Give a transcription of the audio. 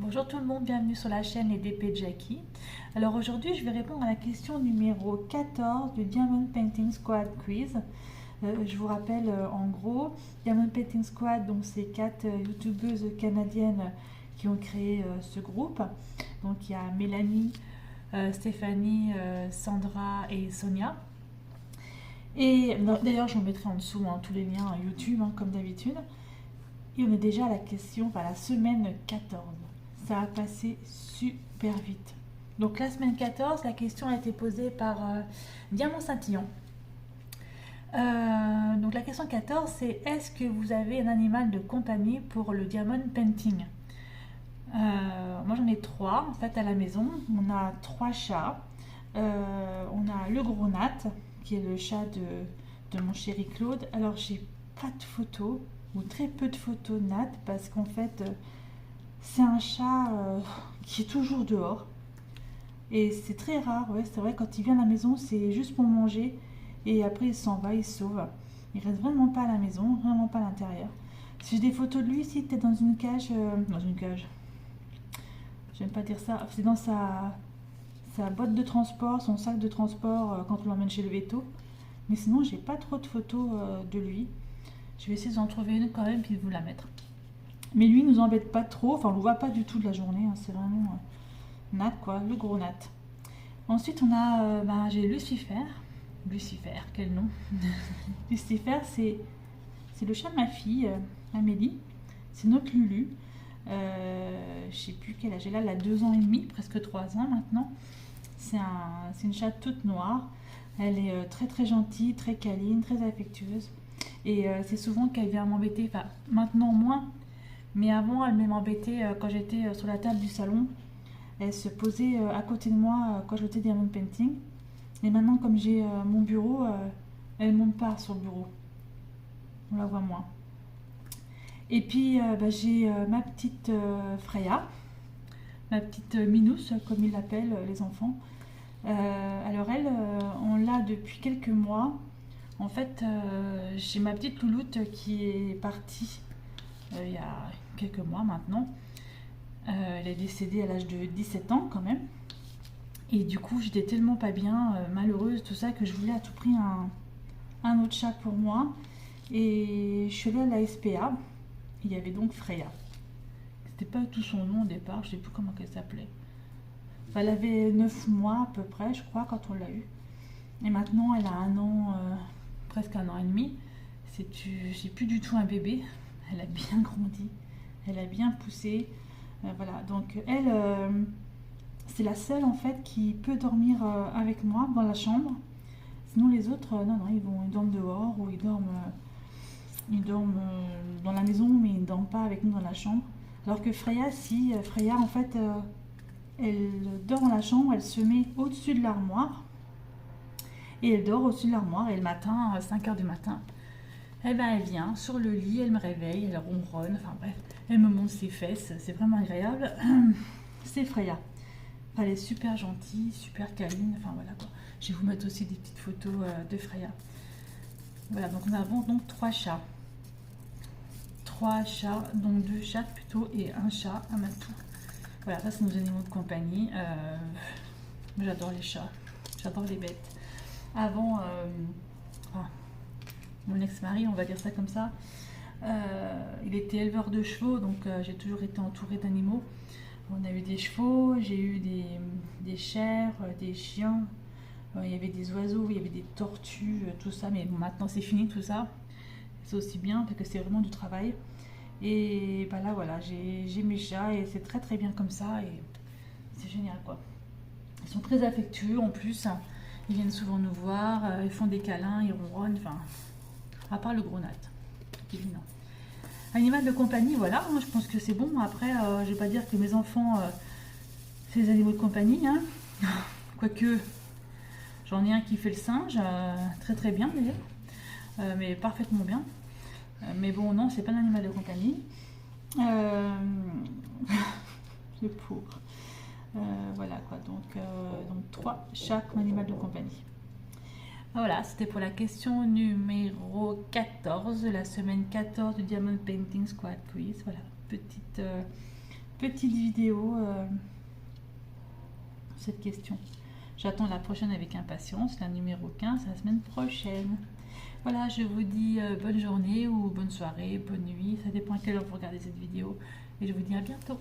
Bonjour tout le monde, bienvenue sur la chaîne Les DP Jackie. Alors aujourd'hui je vais répondre à la question numéro 14 du Diamond Painting Squad Quiz. Je vous rappelle en gros, Diamond Painting Squad, donc c'est 4 youtubeuses canadiennes qui ont créé ce groupe. Donc il y a Mélanie, Stéphanie, Sandra et Sonia. Et d'ailleurs je vous mettrai en dessous tous les liens YouTube comme d'habitude. Et on est déjà à la question, enfin la semaine 14. Ça a passé super vite. Donc la semaine 14, la question a été posée par Diamant Scintillant. Donc la question 14, c'est est-ce que vous avez un animal de compagnie pour le diamond painting? Moi j'en ai 3 en fait à la maison. On a 3 chats. On a le gros Nat, qui est le chat de mon chéri Claude. Alors j'ai pas de photos, ou très peu de photos de Nat, parce qu'en fait c'est un chat qui est toujours dehors. Et c'est très rare, ouais, c'est vrai, quand il vient à la maison, c'est juste pour manger. Et après, il s'en va, il se sauve. Il reste vraiment pas à la maison, vraiment pas à l'intérieur. Si j'ai des photos de lui, si t'es dans une cage, j'aime pas dire ça, c'est dans sa boîte de transport, son sac de transport quand on l'emmène chez le veto. Mais sinon, j'ai pas trop de photos de lui. Je vais essayer d'en trouver une quand même, puis de vous la mettre. Mais lui, il nous embête pas trop, enfin, on le voit pas du tout de la journée, hein, c'est vraiment Nat, quoi, le gros Nat. Ensuite, on a, j'ai Lucifer. Lucifer, quel nom. Lucifer, c'est le chat de ma fille, Amélie. C'est notre Lulu. Je sais plus quel âge elle a 2 ans et demi, presque 3 ans maintenant. C'est une chatte toute noire. Elle est très très gentille, très câline, très affectueuse. Et c'est souvent qu'elle vient m'embêter, enfin maintenant moins, mais avant elle m'embêtait quand j'étais sur la table du salon. Elle se posait à côté de moi quand je faisais Diamond Painting. Et maintenant, comme j'ai mon bureau, elle ne monte pas sur le bureau. On la voit moins. Et puis, j'ai ma petite Freya, ma petite Minous, comme ils l'appellent les enfants. Alors elle, on l'a depuis quelques mois. En fait, j'ai ma petite louloute qui est partie il y a quelques mois maintenant. Elle est décédée à l'âge de 17 ans quand même. Et du coup, j'étais tellement pas bien, malheureuse, tout ça, que je voulais à tout prix un autre chat pour moi. Et je suis allée à la SPA. Il y avait donc Freya. C'était pas tout son nom au départ, je sais plus comment elle s'appelait. Enfin, elle avait 9 mois à peu près, je crois, quand on l'a eue. Et maintenant, elle a 1 an, presque 1 an et demi. C'est plus du tout un bébé. Elle a bien grandi. Elle a bien poussé. Voilà, donc elle... c'est la seule en fait qui peut dormir avec moi dans la chambre. Sinon les autres, non, ils dorment dehors ou ils dorment dans la maison, mais ils ne dorment pas avec nous dans la chambre. Alors que Freya, si, Freya en fait, elle dort dans la chambre, elle se met au-dessus de l'armoire. Et elle dort au-dessus de l'armoire et le matin, à 5 h du matin, eh ben, elle vient sur le lit, elle me réveille, elle ronronne, enfin bref, elle me monte ses fesses, c'est vraiment agréable. C'est Freya. Elle est super gentille, super câline, enfin voilà quoi. Je vais vous mettre aussi des petites photos de Freya. Voilà, donc nous avons donc 3 chats. 3 chats, donc 2 chats plutôt et un chat, un matou. Voilà, ça c'est nos animaux de compagnie. J'adore les chats, j'adore les bêtes. Avant, mon ex-mari, on va dire ça comme ça, il était éleveur de chevaux, donc j'ai toujours été entourée d'animaux. On a eu des chevaux, j'ai eu des chèvres, des chiens, il y avait des oiseaux, il y avait des tortues, tout ça, mais bon, maintenant c'est fini tout ça. C'est aussi bien parce que c'est vraiment du travail. Et bah là voilà, j'ai mes chats et c'est très très bien comme ça et c'est génial quoi. Ils sont très affectueux en plus, ils viennent souvent nous voir, ils font des câlins, ils ronronnent, enfin, à part le gros Nat, qui est non. Animal de compagnie, voilà, je pense que c'est bon. Après, je vais pas dire que mes enfants, c'est des animaux de compagnie, hein. Quoique, j'en ai un qui fait le singe, très très bien d'ailleurs, mais parfaitement bien. Mais bon, non, c'est pas un animal de compagnie. Le pauvre. Voilà quoi, donc 3 chats comme animal de compagnie. Voilà, c'était pour la question numéro 14 de la semaine 14 du Diamond Painting Squad Quiz. Voilà, petite petite vidéo cette question. J'attends la prochaine avec impatience, la numéro 15, la semaine prochaine. Voilà, je vous dis bonne journée ou bonne soirée, bonne nuit, ça dépend à quelle heure vous regardez cette vidéo. Et je vous dis à bientôt.